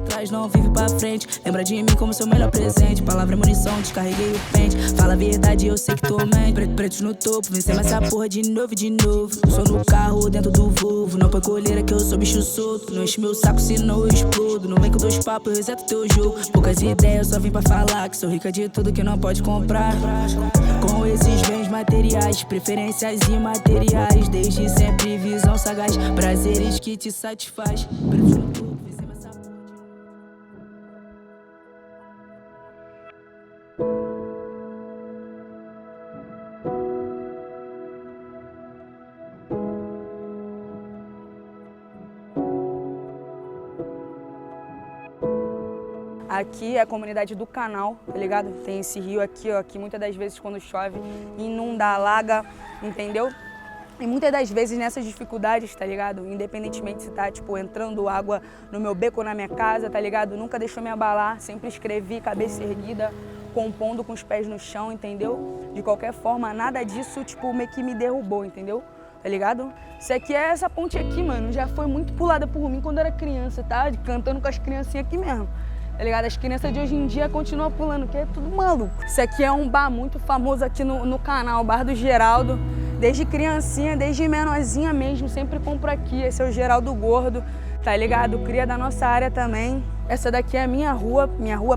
trás, não vive pra frente. Lembra de mim como seu melhor presente. Palavra é munição, descarreguei o pente. Fala a verdade, eu sei que tu mente. Pretos no topo, vencemos essa porra de novo e de novo. Sou no carro, dentro do Volvo. Não põe coleira que eu sou bicho solto. Não enche meu saco, senão eu explodo. Não vem com dois papos, eu reseto teu jogo. Poucas ideias, só vim pra falar que sou rica de tudo que não pode comprar. Com esses bens materiais, preferências imateriais. Desde sempre visão sagaz, prazeres que te satisfaz. Aqui é a comunidade do Canal, tá ligado? Tem esse rio aqui, ó, que muitas das vezes quando chove inunda, alaga, entendeu? E muitas das vezes nessas dificuldades, tá ligado? Independentemente se tá, tipo, entrando água no meu beco ou na minha casa, tá ligado? Nunca deixou me abalar, sempre escrevi, cabeça erguida, compondo com os pés no chão, entendeu? De qualquer forma, nada disso, tipo, meio que me derrubou, entendeu? Tá ligado? Isso aqui é essa ponte aqui, mano, já foi muito pulada por mim quando eu era criança, tá? Cantando com as criancinhas aqui mesmo. Tá ligado? As crianças de hoje em dia continuam pulando, que é tudo maluco. Isso aqui é um bar muito famoso aqui no canal, o Bar do Geraldo. Desde criancinha, desde menorzinha mesmo, sempre compro aqui. Esse é o Geraldo Gordo, tá ligado? Cria da nossa área também. Essa daqui é a minha rua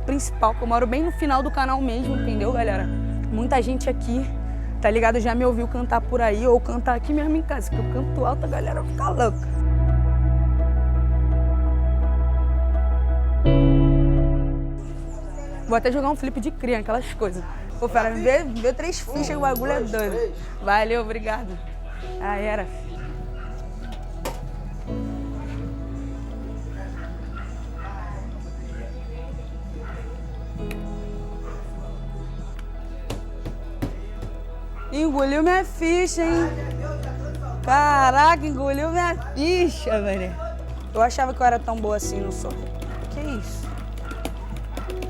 principal, que eu moro bem no final do canal mesmo, entendeu, galera? Muita gente aqui, tá ligado? Já me ouviu cantar por aí, ou cantar aqui mesmo em casa, que eu canto alto, a galera fica louca. Vou até jogar um flip de cria, aquelas coisas. Pô, fera, vê 3 fichas, o bagulho é doido. Valeu, obrigado. Ah, era. Engoliu minha ficha, hein? Caraca, engoliu minha ficha, velho. Eu achava que eu era tão boa assim, não sou. Que isso?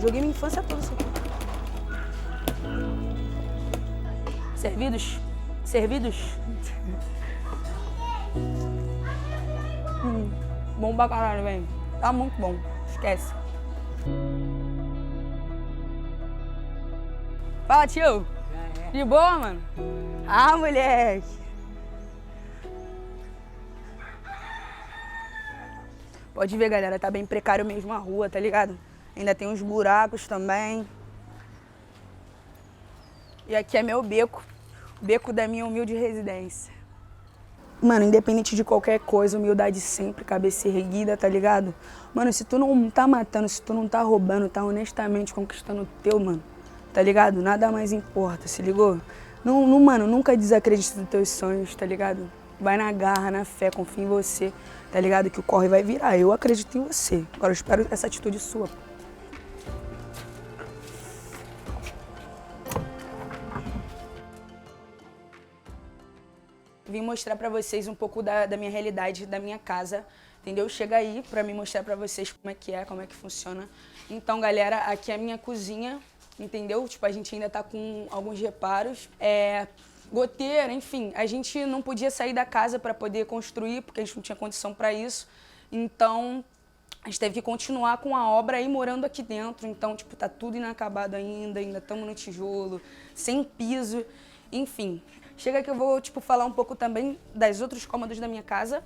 Joguei minha infância toda isso aqui. Servidos? Servidos? Bom pra caralho, velho. Tá muito bom. Esquece. Fala, tio. De boa, mano? Ah, moleque. Pode ver, galera. Tá bem precário mesmo a rua, tá ligado? Ainda tem uns buracos também. E aqui é meu beco. Beco da minha humilde residência. Mano, independente de qualquer coisa, humildade sempre, cabeça erguida, tá ligado? Mano, se tu não tá matando, se tu não tá roubando, tá honestamente conquistando o teu, mano, tá ligado? Nada mais importa, se ligou? Não, mano, nunca desacredite dos teus sonhos, tá ligado? Vai na garra, na fé, confia em você, tá ligado? Que o corre vai virar. Eu acredito em você. Agora eu espero essa atitude sua. Vim mostrar pra vocês um pouco da minha realidade, da minha casa, entendeu? Chega aí pra me mostrar pra vocês como é que funciona. Então, galera, aqui é a minha cozinha, entendeu? Tipo, a gente ainda tá com alguns reparos. Goteira, enfim, a gente não podia sair da casa pra poder construir, porque a gente não tinha condição pra isso. Então, a gente teve que continuar com a obra aí morando aqui dentro. Então, tipo, tá tudo inacabado ainda estamos no tijolo, sem piso, enfim. Chega que eu vou, tipo, falar um pouco também das outros cômodos da minha casa.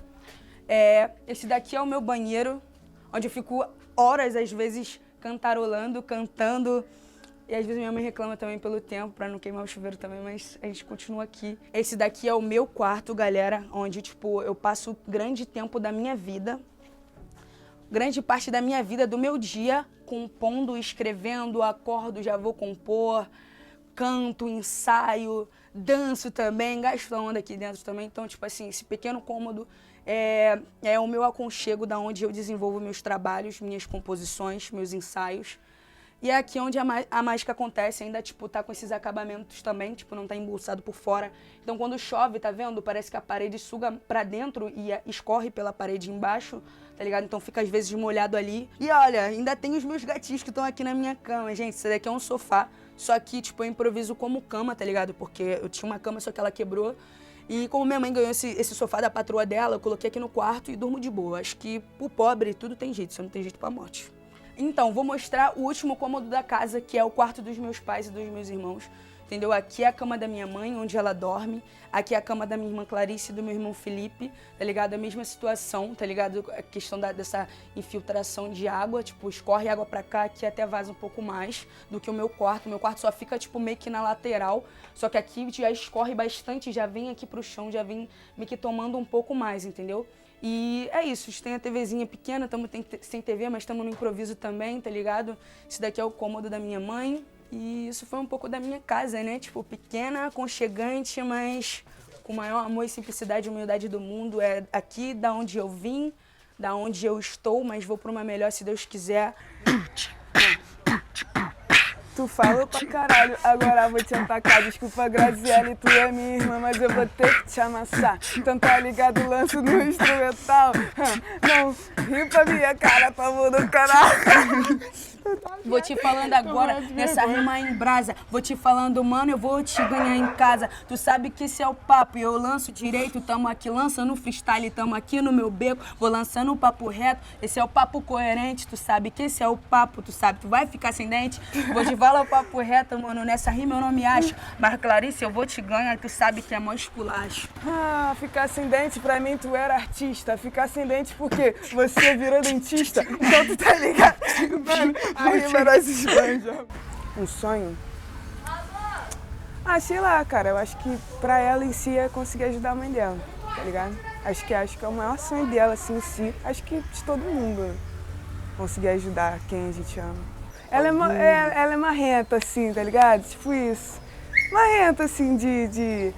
Esse daqui é o meu banheiro, onde eu fico horas, às vezes, cantarolando, cantando. E às vezes minha mãe reclama também pelo tempo, pra não queimar o chuveiro também, mas a gente continua aqui. Esse daqui é o meu quarto, galera, onde, tipo, eu passo grande tempo da minha vida, grande parte da minha vida, do meu dia, compondo, escrevendo, acordo, já vou compor, canto, ensaio, danço também, gasto a onda aqui dentro também. Então, tipo assim, esse pequeno cômodo é o meu aconchego, da onde eu desenvolvo meus trabalhos, minhas composições, meus ensaios. E é aqui onde a mágica acontece, ainda, tipo, tá com esses acabamentos também, tipo, não tá embolsado por fora. Então, quando chove, tá vendo? Parece que a parede suga pra dentro e escorre pela parede embaixo, tá ligado? Então fica, às vezes, molhado ali. E olha, ainda tem os meus gatinhos que estão aqui na minha cama, gente. Esse daqui é um sofá, só que, tipo, eu improviso como cama, tá ligado? Porque eu tinha uma cama, só que ela quebrou. E como minha mãe ganhou esse sofá da patroa dela, eu coloquei aqui no quarto e durmo de boa. Acho que pro pobre tudo tem jeito, só não tem jeito pra morte. Então, vou mostrar o último cômodo da casa, que é o quarto dos meus pais e dos meus irmãos. Entendeu? Aqui é a cama da minha mãe, onde ela dorme. Aqui é a cama da minha irmã Clarice e do meu irmão Felipe, tá ligado? A mesma situação, tá ligado? A questão dessa infiltração de água, tipo, escorre água pra cá, aqui até vaza um pouco mais do que o meu quarto. O meu quarto só fica, tipo, meio que na lateral, só que aqui já escorre bastante, já vem aqui pro chão, já vem meio que tomando um pouco mais, entendeu? E é isso, a gente tem a TVzinha pequena, estamos sem TV, mas estamos no improviso também, tá ligado? Esse daqui é o cômodo da minha mãe. E isso foi um pouco da minha casa, né? Tipo, pequena, aconchegante, mas com o maior amor e simplicidade e humildade do mundo. É aqui da onde eu vim, da onde eu estou, mas vou para uma melhor se Deus quiser. Tu falou pra caralho, agora vou te atacar. Desculpa, Graziele, tu é minha irmã, mas eu vou ter que te amassar. Então tá ligado o lance do instrumental? Não, ri pra minha cara, tá bom do caralho. Vou te falando agora, nessa rima em brasa. Vou te falando, mano, eu vou te ganhar em casa. Tu sabe que esse é o papo e eu lanço direito. Tamo aqui lançando freestyle, tamo aqui no meu beco. Vou lançando um papo reto, esse é o papo coerente. Tu sabe que esse é o papo, tu sabe, tu vai ficar sem dente. Vou te falar o papo reto, mano, nessa rima eu não me acho. Mas Clarice, eu vou te ganhar, tu sabe que é mó esculacho. Ah, ficar sem dente, pra mim tu era artista. Ficar sem dente porque você virou dentista. Então tu tá ligado? Mano, a rima nós esbanja. Um sonho? Ah, sei lá, cara. Eu acho que pra ela em si é conseguir ajudar a mãe dela, tá ligado? Acho que é o maior sonho dela, assim, em si. Acho que de todo mundo, né? Conseguir ajudar quem a gente ama. Ela é marrenta, assim, tá ligado? Tipo isso. Marrenta, assim, de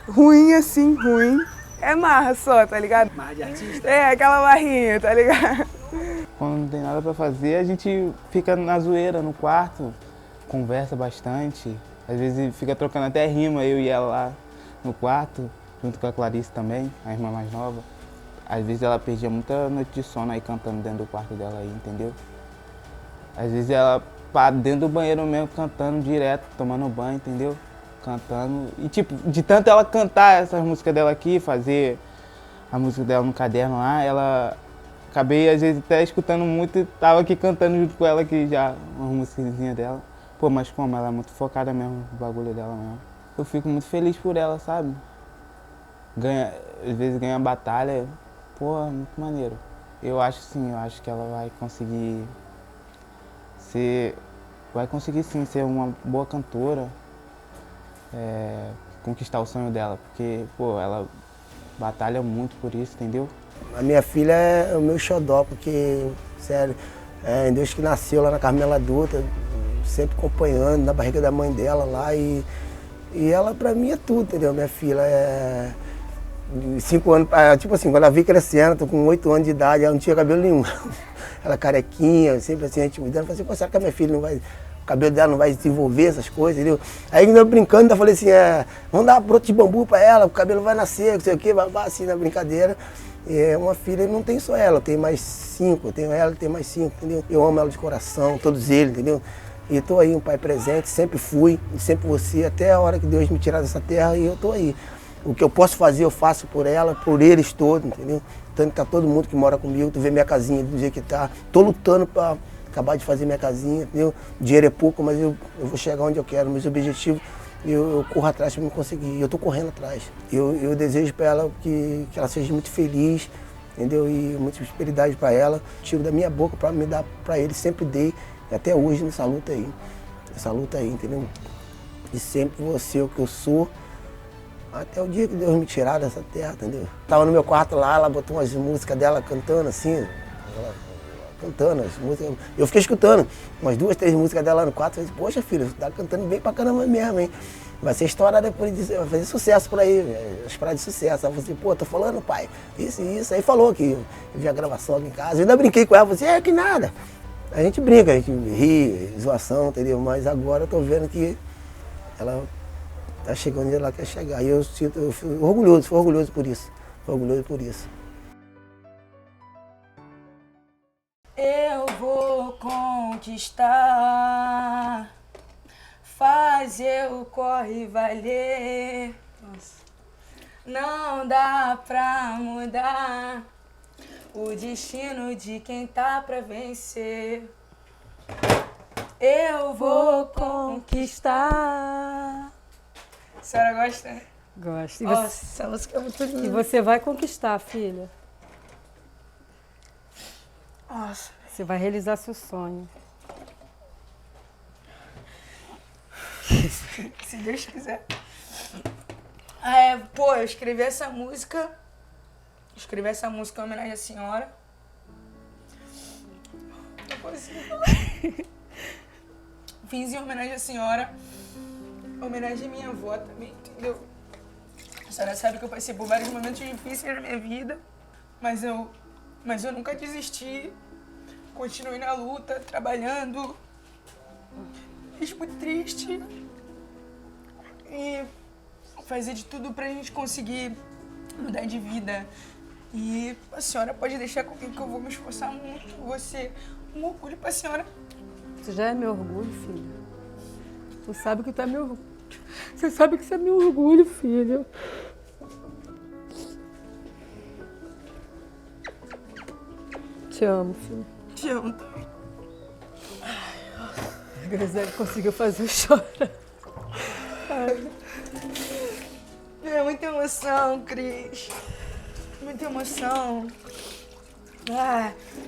ruim, assim, ruim. É marra só, tá ligado? Marra de artista? É, aquela marrinha, tá ligado? Quando não tem nada pra fazer, a gente fica na zoeira, no quarto, conversa bastante. Às vezes fica trocando até rima, eu e ela lá no quarto, junto com a Clarice também, a irmã mais nova. Às vezes ela perdia muita noite de sono aí cantando dentro do quarto dela aí, entendeu? Às vezes ela dentro do banheiro mesmo, cantando direto, tomando banho, entendeu? Cantando. E tipo, de tanto ela cantar essas músicas dela aqui, fazer a música dela no caderno lá, ela... Acabei, às vezes, até escutando muito e tava aqui cantando junto com ela aqui já, uma musiquinha dela. Pô, mas como ela é muito focada mesmo no bagulho dela mesmo. Eu fico muito feliz por ela, sabe? Às vezes ganha batalha, pô, muito maneiro. Eu acho que ela vai conseguir sim ser uma boa cantora, conquistar o sonho dela, porque, pô, ela batalha muito por isso, entendeu? A minha filha é o meu xodó, porque, sério, Deus que nasceu lá na Carmela Dutra, sempre acompanhando na barriga da mãe dela lá, e ela pra mim é tudo, entendeu? Minha filha é 5 anos, tipo assim, quando ela vi crescendo, tô com 8 anos de idade, ela não tinha cabelo nenhum. Ela carequinha, sempre assim, a gente cuidando, falei assim, pô, será que a minha filha não vai, o cabelo dela não vai desenvolver essas coisas, entendeu? Aí eu brincando, eu falei assim, vamos dar broto de bambu pra ela, o cabelo vai nascer, não sei o quê, assim, na brincadeira. É uma filha, não tem só ela, tem mais 5, eu tenho ela, tem mais 5, entendeu? Eu amo ela de coração, todos eles, entendeu? E tô aí, um pai presente, sempre fui, e sempre vou ser, até a hora que Deus me tirar dessa terra, e eu tô aí. O que eu posso fazer, eu faço por ela, por eles todos, entendeu? Tanto que tá todo mundo que mora comigo, tu vê minha casinha do jeito que tá, tô lutando pra acabar de fazer minha casinha, entendeu? O dinheiro é pouco, mas eu vou chegar onde eu quero, meus objetivos, eu corro atrás para me conseguir, eu tô correndo atrás. Eu desejo para ela que ela seja muito feliz, entendeu? E muita prosperidade para ela. Tiro da minha boca para me dar para ele, sempre dei, até hoje nessa luta aí, entendeu? E sempre vou ser o que eu sou, até o dia que Deus me tirar dessa terra, entendeu? Tava no meu quarto lá, ela botou umas músicas dela cantando assim, cantando as músicas. Eu fiquei escutando umas 2, 3 músicas dela no quarto. Eu falei, poxa, filho, você tá cantando bem pra caramba mesmo, hein? Vai ser história depois disso, vai fazer sucesso por aí, as paradas de sucesso. Aí eu falei, pô, tô falando, pai, isso e isso. Aí falou que eu vi a gravação aqui em casa. Eu ainda brinquei com ela, falei, que nada. A gente brinca, a gente ri, zoação, entendeu? Mas agora eu tô vendo que ela tá chegando onde ela quer chegar. E eu fico orgulhoso, fui orgulhoso por isso. Fui orgulhoso por isso. Eu vou conquistar, fazer o corre valer. Nossa. Não dá pra mudar o destino de quem tá pra vencer. Eu vou conquistar. A senhora gosta? Gosto. Nossa, essa música é muito E linda. você vai conquistar, filha. Nossa. Você vai realizar seu sonho. Se Deus quiser. Eu escrevi essa música. Escrevi essa música em homenagem à senhora. Não consigo falar. Fiz em homenagem à senhora. Homenagem à minha avó também, entendeu? A senhora sabe que eu passei por vários momentos difíceis na minha vida. Mas eu nunca desisti. Continuei na luta, trabalhando. Fiz muito triste. E fazer de tudo pra gente conseguir mudar de vida. E a senhora pode deixar comigo que eu vou me esforçar muito. Vou ser um orgulho pra senhora. Você já é meu orgulho, filha. Você sabe que tu é meu orgulho. Você sabe que você é meu orgulho, filha. Te amo, filho. Te amo também. A Graziele conseguiu fazer eu chorar. É muita emoção, Cris. Muita emoção.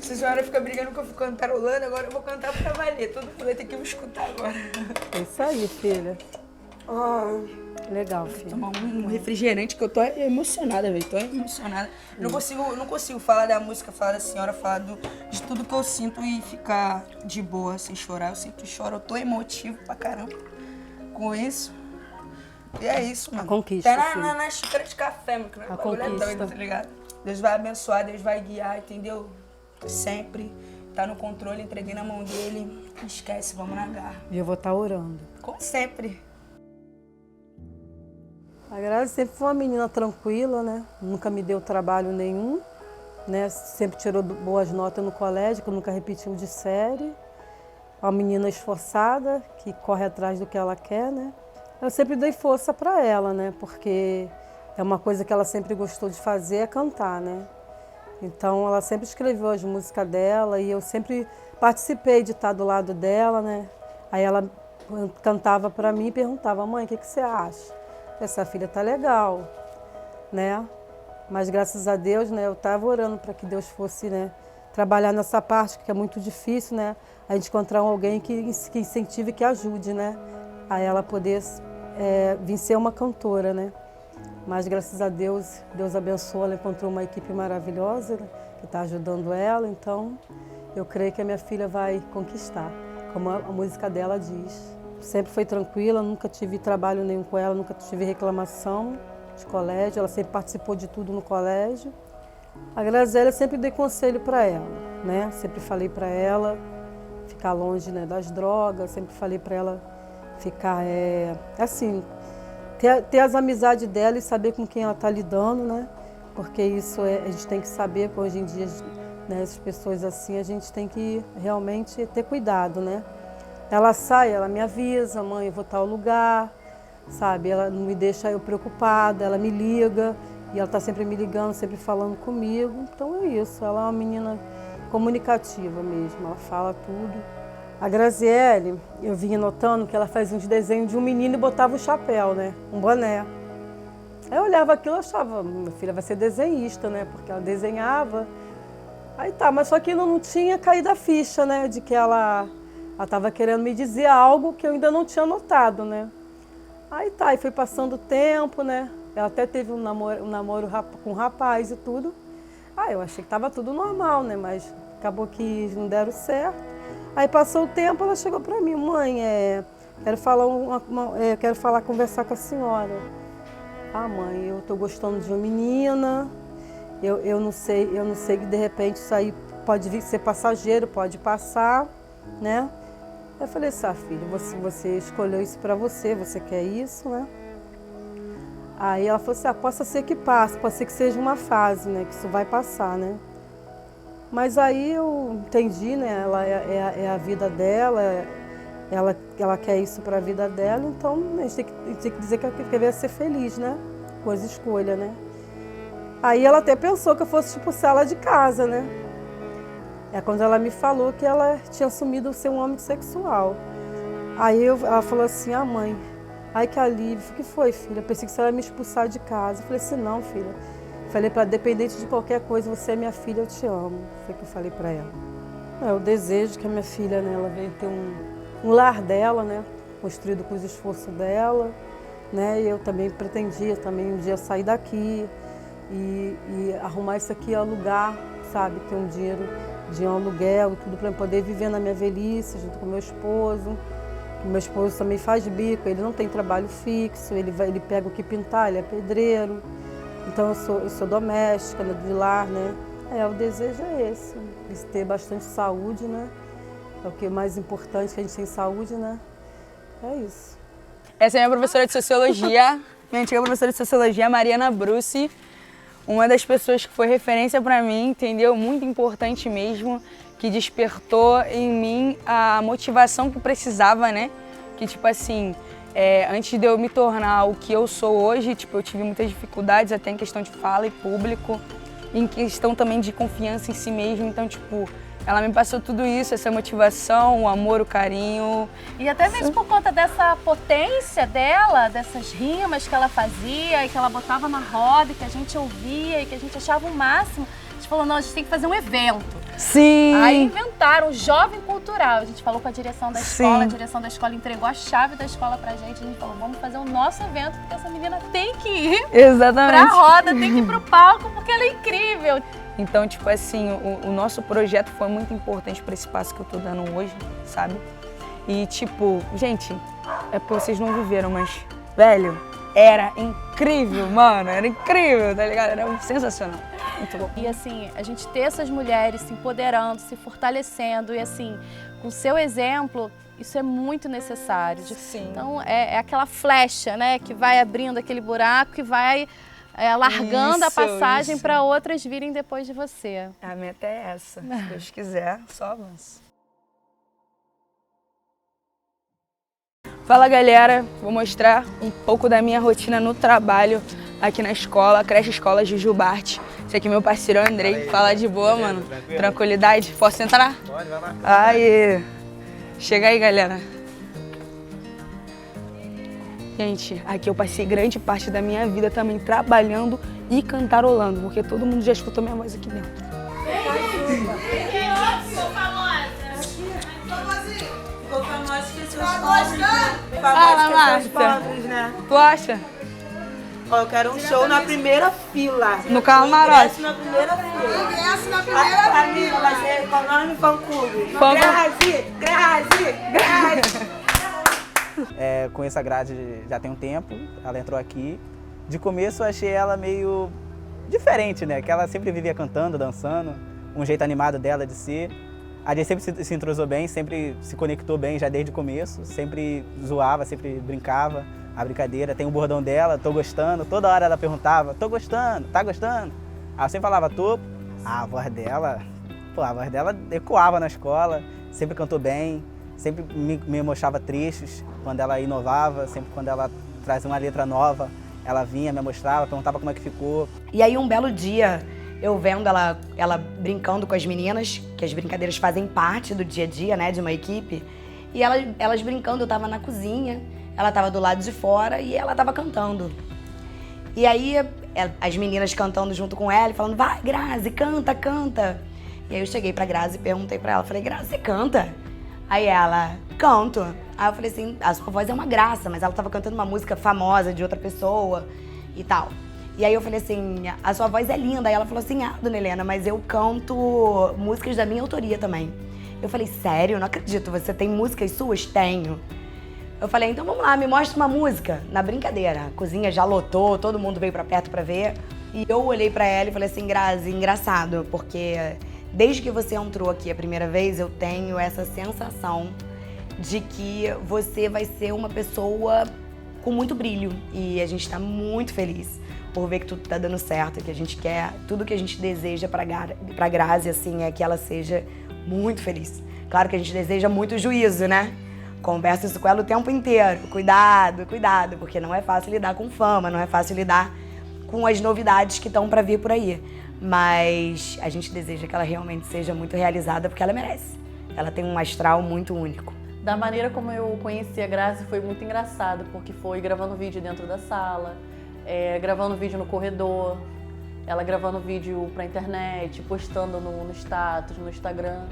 Se a senhora fica brigando que eu fico cantarolando, agora eu vou cantar pra valer. Todo mundo vai ter que me escutar agora. É isso aí, filha. Legal, filha. Tomar um refrigerante que eu tô emocionada, velho. Tô emocionada. Eu não consigo falar da música, falar da senhora, falar de tudo que eu sinto e ficar de boa, sem chorar. Eu sempre choro, eu tô emotivo pra caramba com isso. E é isso, mano. A conquista, Até filho. na xícara de café, mano. Que o bagulho é conquista. doido, tá ligado? Deus vai abençoar, Deus vai guiar, entendeu? Sempre. Tá no controle, entreguei na mão dele. Esquece, vamos na garra. E eu vou estar orando. Como sempre. A Grazi sempre foi uma menina tranquila, né? Nunca me deu trabalho nenhum, né? Sempre tirou boas notas no colégio, que nunca repetiu de série. Uma menina esforçada, que corre atrás do que ela quer, né? Eu sempre dei força para ela, né? Porque é uma coisa que ela sempre gostou de fazer, é cantar, né? Então ela sempre escreveu as músicas dela e eu sempre participei de estar do lado dela, né? Aí ela cantava para mim e perguntava: mãe, o que você acha? Essa filha tá legal, né? Mas graças a Deus, né, eu estava orando para que Deus fosse, né, trabalhar nessa parte que é muito difícil, né? A gente encontrar alguém que incentive, que ajude, né? A ela poder vir ser uma cantora, né? Mas graças a Deus, Deus abençoou, ela encontrou uma equipe maravilhosa, né, que está ajudando ela, então eu creio que a minha filha vai conquistar, como a música dela diz. Sempre foi tranquila, nunca tive trabalho nenhum com ela, nunca tive reclamação de colégio, ela sempre participou de tudo no colégio. A Graziele eu sempre dei conselho para ela, né? Sempre falei para ela ficar longe, né, das drogas, sempre falei para ela ficar, assim, ter as amizades dela e saber com quem ela está lidando, né? Porque isso a gente tem que saber, que hoje em dia, né, essas pessoas assim, a gente tem que realmente ter cuidado, né? Ela sai, ela me avisa: mãe, eu vou tal lugar, sabe? Ela não me deixa eu preocupada, ela me liga, e ela está sempre me ligando, sempre falando comigo. Então é isso, ela é uma menina comunicativa mesmo, ela fala tudo. A Graziele, eu vinha notando que ela fazia uns desenhos de um menino e botava um chapéu, né? Um boné. Aí eu olhava aquilo e achava: minha filha vai ser desenhista, né? Porque ela desenhava. Aí tá, mas só que não tinha caído a ficha, né? De que ela estava querendo me dizer algo que eu ainda não tinha notado, né? Aí tá, e foi passando o tempo, né? Ela até teve um namoro com um rapaz e tudo. Eu achei que estava tudo normal, né? Mas acabou que não deram certo. Aí passou o tempo, ela chegou para mim: mãe, quero conversar com a senhora. Mãe, eu tô gostando de uma menina, eu não sei que de repente isso aí pode vir ser passageiro, pode passar, né? Eu falei: filha, você escolheu isso para você quer isso, né? Aí ela falou assim: possa ser que passe, pode ser que seja uma fase, né? Que isso vai passar, né? Mas aí eu entendi, né? Ela é a vida dela, ela quer isso para a vida dela, então a gente tem que dizer que ela queria ser feliz, né? Com as escolhas, né? Aí ela até pensou que eu fosse expulsar ela de casa, né? É quando ela me falou que ela tinha assumido ser um homem sexual. Aí ela falou assim, mãe, ai que alívio, o que foi, filha? Eu pensei que você ia me expulsar de casa. Eu falei assim, não, filha. Falei para ela, dependente de qualquer coisa, você é minha filha, eu te amo. Foi o que eu falei para ela. Eu desejo que a minha filha, né, ela venha ter um lar dela, né, construído com os esforços dela, né, e eu também pretendia um dia sair daqui e arrumar isso aqui, alugar, sabe, ter um dinheiro de um aluguel e tudo para eu poder viver na minha velhice junto com meu esposo. Meu esposo também faz bico, ele não tem trabalho fixo, ele pega o que pintar, ele é pedreiro. Então eu sou doméstica, né, de lar, né. O desejo é esse, ter bastante saúde, né? É o que é mais importante, que a gente tem saúde, né? É isso. Essa é a minha professora de Sociologia, minha antiga professora de Sociologia, Mariana Bruce. Uma das pessoas que foi referência para mim, entendeu? Muito importante mesmo, que despertou em mim a motivação que precisava, né? Que tipo assim, antes de eu me tornar o que eu sou hoje, tipo, eu tive muitas dificuldades até em questão de fala e público, em questão também de confiança em si mesmo, então, tipo, ela me passou tudo isso, essa motivação, o amor, o carinho. E até mesmo por conta dessa potência dela, dessas rimas que ela fazia e que ela botava na roda, e que a gente ouvia e que a gente achava o máximo, a gente falou, não, a gente tem que fazer um evento. Sim! Aí inventaram o Jovem Cultural, a gente falou com a direção da escola, a direção da escola entregou a chave da escola pra gente, a gente falou, vamos fazer o nosso evento, porque essa menina tem que ir Exatamente. pra roda, tem que ir pro palco, porque ela é incrível. Então, tipo assim, o nosso projeto foi muito importante para esse passo que eu tô dando hoje, sabe? E tipo, gente, é porque vocês não viveram, mas, velho, era incrível, mano, era incrível, tá ligado? Era sensacional, muito bom. E assim, a gente ter essas mulheres se empoderando, se fortalecendo e assim, com o seu exemplo, isso é muito necessário. Sim. Então, é aquela flecha, né, que vai abrindo aquele buraco e vai largando a passagem para outras virem depois de você. A meta é essa, se Deus quiser, só avança. Fala galera, vou mostrar um pouco da minha rotina no trabalho aqui na escola, creche escola Juju Bart. Esse aqui é meu parceiro Andrei, fala de boa, mano. Tranquilidade, posso entrar? Pode, vai lá. Aí, chega aí galera. Gente, aqui eu passei grande parte da minha vida também trabalhando e cantarolando, porque todo mundo já escutou minha voz aqui dentro. Ficou famosa que seus pobres, né? Fala, Seus pobres, né? Tu acha? Ó, eu quero um show na primeira fila. No camarote. Na primeira fila. Ingresso na primeira fila. Amigo, vai ser com o nome Fã Clube. Grazi. Conheço a Grazi já tem um tempo, ela entrou aqui. De começo eu achei ela meio diferente, né? Que ela sempre vivia cantando, dançando, um jeito animado dela de ser. A gente sempre se entrosou bem, sempre se conectou bem já desde o começo, sempre zoava, sempre brincava, a brincadeira. Tem o bordão dela, tô gostando, toda hora ela perguntava, tô gostando, tá gostando? Aí eu sempre falava, tô. A voz dela ecoava na escola, sempre cantou bem, sempre me mostrava trechos quando ela inovava, sempre quando ela trazia uma letra nova, ela vinha, me mostrava, perguntava como é que ficou. E aí um belo dia, eu vendo ela brincando com as meninas, que as brincadeiras fazem parte do dia a dia, né, de uma equipe, e elas brincando, eu tava na cozinha, ela tava do lado de fora e ela tava cantando. E aí as meninas cantando junto com ela e falando, vai Grazi, canta, canta. E aí eu cheguei pra Grazi e perguntei pra ela, falei, Grazi, você canta? Aí ela, canto. Aí eu falei assim, a sua voz é uma graça, mas ela tava cantando uma música famosa de outra pessoa e tal. E aí eu falei assim, a sua voz é linda. Aí ela falou assim, dona Helena, mas eu canto músicas da minha autoria também. Eu falei, sério? Não acredito, você tem músicas suas? Tenho. Eu falei, então vamos lá, me mostra uma música. Na brincadeira, a cozinha já lotou, todo mundo veio pra perto pra ver. E eu olhei pra ela e falei assim, Grazi, engraçado, porque desde que você entrou aqui a primeira vez, eu tenho essa sensação de que você vai ser uma pessoa com muito brilho. E a gente tá muito feliz por ver que tudo tá dando certo, que a gente quer, tudo que a gente deseja pra Grazi, assim, é que ela seja muito feliz. Claro que a gente deseja muito juízo, né? Converso isso com ela o tempo inteiro. Cuidado, cuidado, porque não é fácil lidar com fama, não é fácil lidar com as novidades que estão pra vir por aí. mas a gente deseja que ela realmente seja muito realizada porque ela merece. Ela tem um astral muito único. Da maneira como eu conheci a Grazi foi muito engraçado, porque foi gravando vídeo dentro da sala, gravando vídeo no corredor, ela gravando vídeo pra internet, postando no status, no Instagram.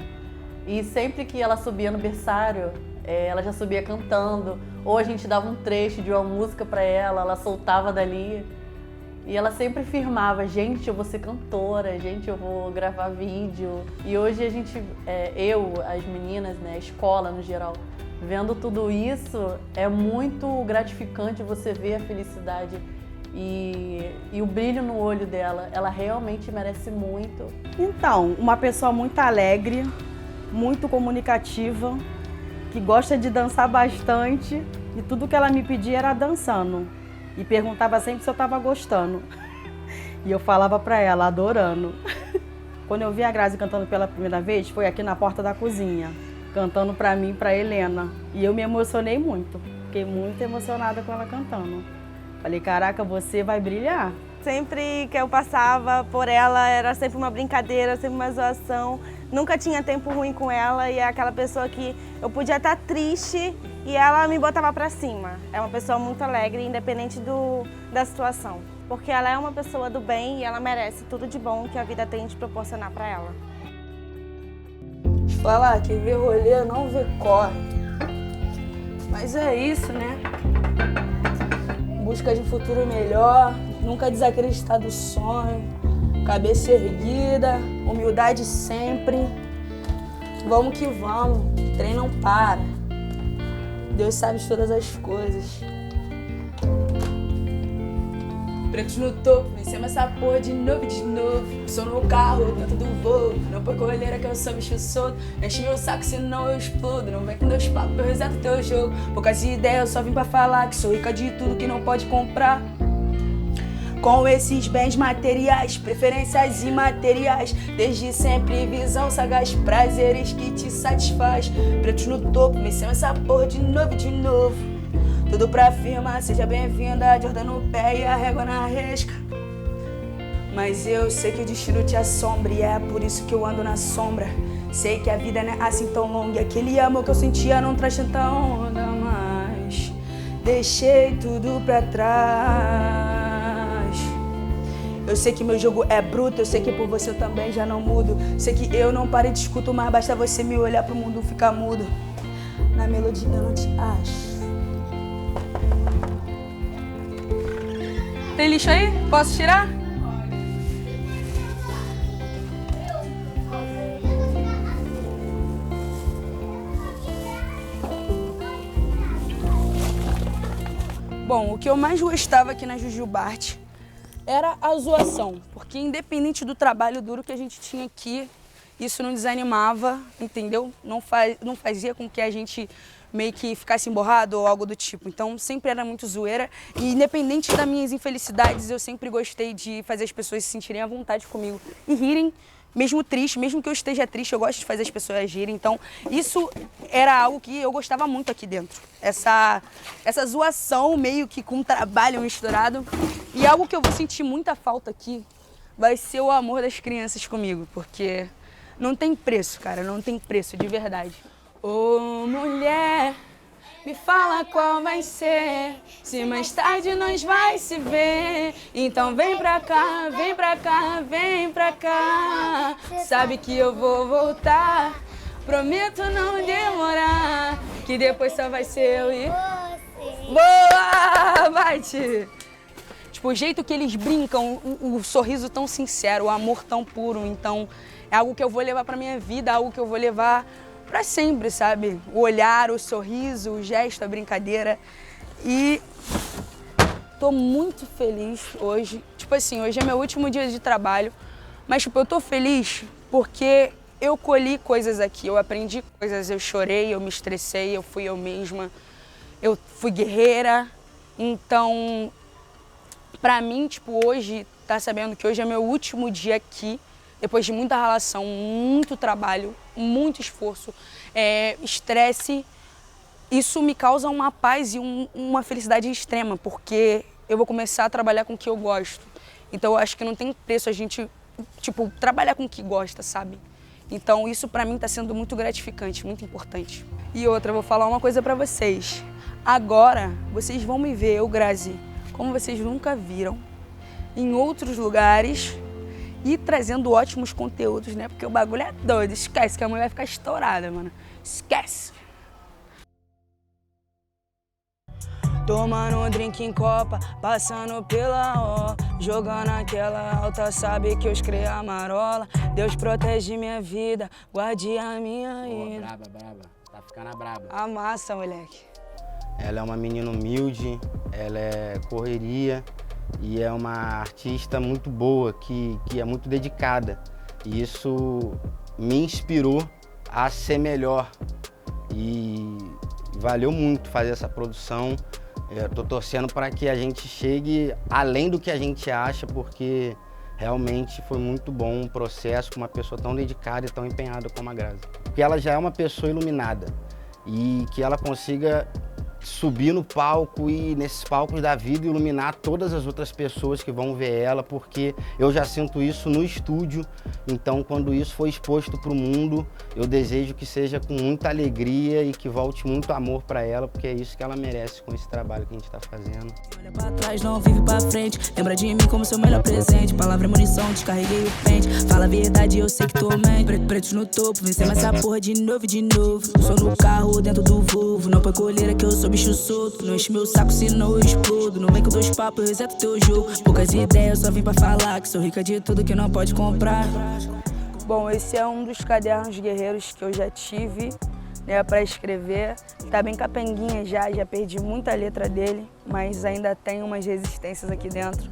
E sempre que ela subia no berçário, ela já subia cantando, ou a gente dava um trecho de uma música pra ela soltava dali. E ela sempre firmava, gente, eu vou ser cantora, gente, eu vou gravar vídeo. E hoje a gente, eu, as meninas, né, a escola no geral, vendo tudo isso, é muito gratificante você ver a felicidade e o brilho no olho dela. Ela realmente merece muito. Então, uma pessoa muito alegre, muito comunicativa, que gosta de dançar bastante e tudo que ela me pedia era dançando. E perguntava sempre se eu estava gostando. E eu falava para ela, adorando. Quando eu vi a Grazi cantando pela primeira vez, foi aqui na porta da cozinha, cantando para mim e para Helena. E eu me emocionei muito, fiquei muito emocionada com ela cantando. Falei, caraca, você vai brilhar. Sempre que eu passava por ela, era sempre uma brincadeira, sempre uma zoação. Nunca tinha tempo ruim com ela e é aquela pessoa que eu podia estar triste e ela me botava pra cima. É uma pessoa muito alegre, independente da situação. Porque ela é uma pessoa do bem e ela merece tudo de bom que a vida tem de proporcionar pra ela. Falar que vê rolê não vê corre. Mas é isso, né? Busca de futuro melhor, nunca desacreditar do sonho, cabeça erguida, humildade sempre. Vamos que vamos, trem não para. Deus sabe de todas as coisas. Pretos no topo, vencemos essa porra de novo e de novo. Sou no carro, dentro do voo. Não põe correleira que eu sou bicho solto. Enche meu saco, senão eu explodo. Não vem com meus papos, eu reseto teu jogo. Poucas ideias, eu só vim pra falar que sou rica de tudo que não pode comprar. Com esses bens materiais, preferências imateriais, desde sempre visão sagaz, prazeres que te satisfaz. Pretos no topo, vencemos essa porra de novo e de novo. Tudo pra firma, seja bem-vinda, Jordan no pé e a régua na resca. Mas eu sei que o destino te assombra e é por isso que eu ando na sombra. Sei que a vida não é assim tão longa e aquele amor que eu sentia não traz tanta onda mais. Deixei tudo pra trás. Eu sei que meu jogo é bruto, eu sei que por você eu também já não mudo. Sei que eu não parei de escutar, mas basta você me olhar pro mundo ficar mudo. Na melodia eu não te acho. Tem lixo aí? Posso tirar? Bom, o que eu mais gostava aqui na Jujubarte era a zoação, porque independente do trabalho duro que a gente tinha aqui, isso não desanimava, entendeu? Não fazia com que a gente meio que ficasse emborrado ou algo do tipo. Então sempre era muito zoeira e independente das minhas infelicidades, eu sempre gostei de fazer as pessoas se sentirem à vontade comigo e rirem, mesmo triste, mesmo que eu esteja triste, eu gosto de fazer as pessoas rirem. Então isso era algo que eu gostava muito aqui dentro. Essa zoação meio que com trabalho misturado. E algo que eu vou sentir muita falta aqui vai ser o amor das crianças comigo, porque não tem preço, cara, não tem preço, de verdade. Ô mulher, me fala qual vai ser, se mais tarde nós vai se ver. Então vem pra cá, vem pra cá, vem pra cá. Sabe que eu vou voltar, prometo não demorar, que depois só vai ser eu e... Boa, bate! Tipo, o jeito que eles brincam, o sorriso tão sincero, o amor tão puro. Então é algo que eu vou levar pra minha vida, algo que eu vou levar pra sempre, sabe? O olhar, o sorriso, o gesto, a brincadeira. E tô muito feliz hoje. Tipo assim, hoje é meu último dia de trabalho, mas tipo, eu tô feliz porque eu colhi coisas aqui, eu aprendi coisas, eu chorei, eu me estressei, eu fui eu mesma, eu fui guerreira. Então, pra mim, tipo, hoje, tá sabendo que hoje é meu último dia aqui, depois de muita relação, muito trabalho, muito esforço, estresse, isso me causa uma paz e uma felicidade extrema, porque eu vou começar a trabalhar com o que eu gosto. Então eu acho que não tem preço a gente tipo, trabalhar com o que gosta, sabe? Então isso pra mim tá sendo muito gratificante, muito importante. E outra, eu vou falar uma coisa pra vocês. Agora, vocês vão me ver, eu, Grazi, como vocês nunca viram, em outros lugares e trazendo ótimos conteúdos, né? Porque o bagulho é doido, esquece que a mãe vai ficar estourada, mano. Esquece! Tomando um drink em copa, passando pela jogando aquela alta, sabe que eu escrevi a marola. Deus protege minha vida, guarde a minha ira. Braba, braba. Tá ficando braba. A massa, moleque. Ela é uma menina humilde, ela é correria e é uma artista muito boa, que é muito dedicada. E isso me inspirou a ser melhor. E valeu muito fazer essa produção. Eu tô torcendo para que a gente chegue além do que a gente acha, porque realmente foi muito bom o processo com uma pessoa tão dedicada e tão empenhada como a Grazi. Porque ela já é uma pessoa iluminada e que ela consiga subir no palco e nesses palcos da vida iluminar todas as outras pessoas que vão ver ela, porque eu já sinto isso no estúdio. Então, quando isso for exposto para o mundo, eu desejo que seja com muita alegria e que volte muito amor para ela, porque é isso que ela merece com esse trabalho que a gente está fazendo. Olha pra trás, não vive pra frente. Lembra de mim como seu melhor presente. Palavra é munição, descarreguei o pente. Fala a verdade, eu sei que tô mente. Pretos no topo, vencemos essa porra de novo e de novo. Sou no carro, dentro do Volvo. Não põe coleira que eu sou bicho solto. Não enche meu saco, senão eu explodo. Não vem com dois papos, eu reseto teu jogo. Poucas ideias, só vim pra falar que sou rica de tudo que não pode comprar. Bom, esse é um dos cadernos guerreiros que eu já tive, né, para escrever. Tá bem capenguinha já perdi muita letra dele, mas ainda tem umas resistências aqui dentro.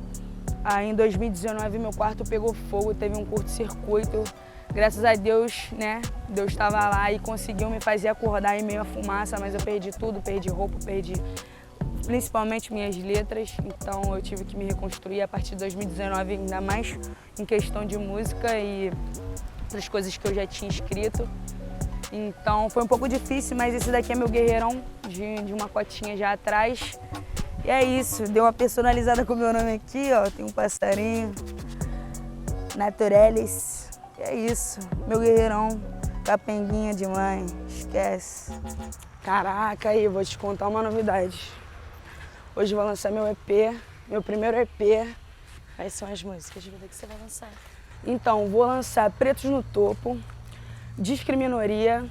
Aí em 2019 meu quarto pegou fogo, teve um curto-circuito. Graças a Deus, né, Deus estava lá e conseguiu me fazer acordar em meio à fumaça, mas eu perdi tudo, perdi roupa, perdi principalmente minhas letras, então eu tive que me reconstruir a partir de 2019, ainda mais em questão de música e outras coisas que eu já tinha escrito. Então foi um pouco difícil, mas esse daqui é meu guerreirão de uma cotinha já atrás. E é isso, deu uma personalizada com o meu nome aqui, ó, tem um passarinho, Naturelis. E é isso, meu guerreirão, capenguinha de mãe, esquece. Caraca, aí, vou te contar uma novidade. Hoje eu vou lançar meu EP, meu primeiro EP. Quais são as músicas de vida que você vai lançar? Então, vou lançar Pretos no Topo, Discriminoria,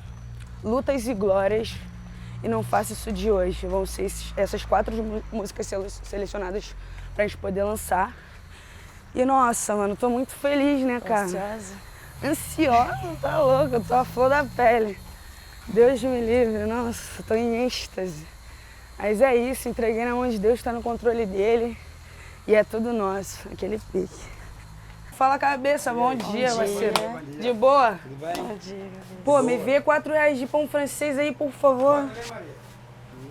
Lutas e Glórias e Não Faça Isso de Hoje. Vão ser essas 4 músicas selecionadas pra gente poder lançar. E nossa, mano, tô muito feliz, né, cara? Ansiosa? Ansiosa, tá louca, eu tô a flor da pele. Deus me livre, nossa, tô em êxtase. Mas é isso, entreguei na mão de Deus, tá no controle dele e é tudo nosso, aquele pique. Fala cabeça, bom dia, parceiro. De boa? Tudo bem? Bom dia. Pô, me vê R$4 de pão francês aí, por favor.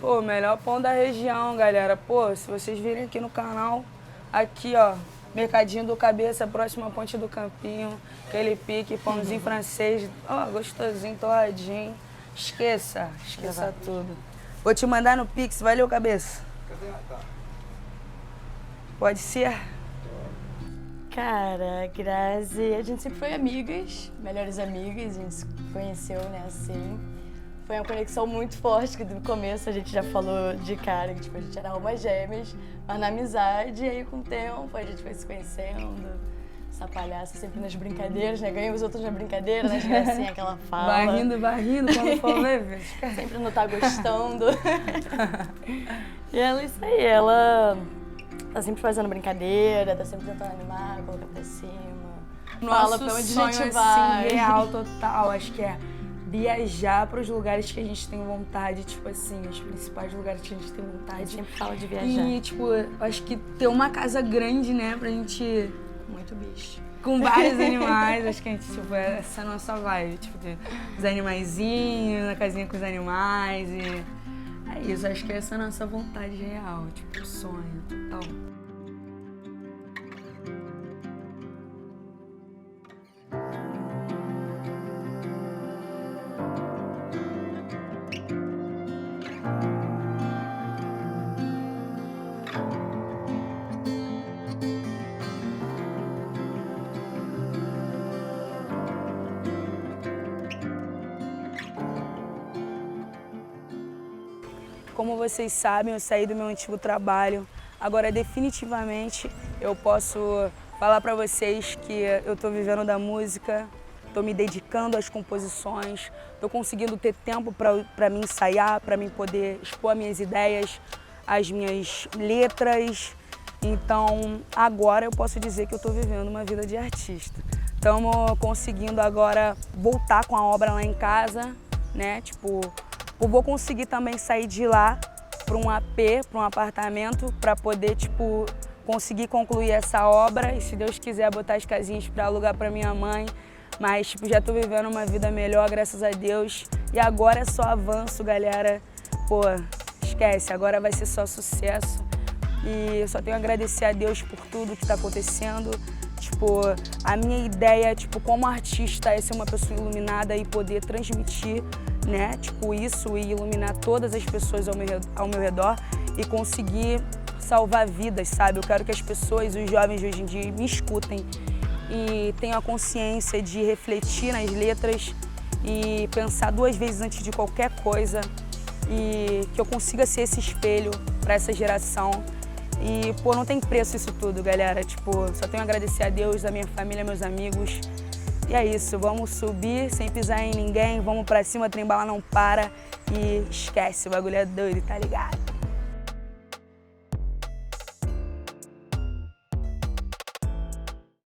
Pô, melhor pão da região, galera. Pô, se vocês virem aqui no canal, aqui, ó, Mercadinho do Cabeça, próximo à Ponte do Campinho, aquele pique, pãozinho francês, ó, gostosinho, torradinho. Esqueça tudo. Vou te mandar no Pix, valeu, Cabeça. Pode ser? Cara, Grazi, a gente sempre foi amigas, melhores amigas, a gente se conheceu, né, assim. Foi uma conexão muito forte, que do começo a gente já falou de cara, que tipo, a gente era almas gêmeas, mas na amizade, e aí com o tempo a gente foi se conhecendo. Essa palhaça sempre nas brincadeiras, né? Ganha os outros na brincadeira, nas gracinhas que ela fala. Vai rindo, quando for ver. Sempre não tá gostando. E ela, isso aí, ela tá sempre fazendo brincadeira, tá sempre tentando animar, colocar pra cima. Fala pra onde onde sonho, a gente assim, vai. real, total, acho que é viajar para os lugares que a gente tem vontade, tipo assim, os principais lugares que a gente tem vontade. A gente sempre fala de viajar. E, tipo, acho que ter uma casa grande, né, pra gente... Muito bicho. Com vários animais, acho que a gente, tipo, essa é a nossa vibe, tipo, ter os animaizinhos, na casinha com os animais e... É isso, acho que essa é a nossa vontade real, tipo, sonho total. como vocês sabem, eu saí do meu antigo trabalho. Agora, definitivamente, eu posso falar para vocês que eu estou vivendo da música, estou me dedicando às composições, estou conseguindo ter tempo para me ensaiar, para mim poder expor as minhas ideias, as minhas letras. Então, agora eu posso dizer que eu estou vivendo uma vida de artista. Estamos conseguindo agora voltar com a obra lá em casa, né? Tipo, eu vou conseguir também sair de lá para um AP, para um apartamento, para poder, tipo, conseguir concluir essa obra e, se Deus quiser, botar as casinhas para alugar para minha mãe. Mas, tipo, já estou vivendo uma vida melhor, graças a Deus. E agora é só avanço, galera. Pô, esquece, agora vai ser só sucesso. E eu só tenho a agradecer a Deus por tudo que está acontecendo. Tipo, a minha ideia, tipo, como artista, é ser uma pessoa iluminada e poder transmitir, né, tipo, isso e iluminar todas as pessoas ao meu redor e conseguir salvar vidas, sabe? Eu quero que as pessoas, os jovens de hoje em dia, me escutem e tenham a consciência de refletir nas letras e pensar 2 vezes antes de qualquer coisa e que eu consiga ser esse espelho para essa geração. E, pô, não tem preço isso tudo, galera. Tipo, só tenho a agradecer a Deus, a minha família, meus amigos. E é isso, vamos subir sem pisar em ninguém, vamos pra cima, trem bala não para e esquece, o bagulho é doido, tá ligado?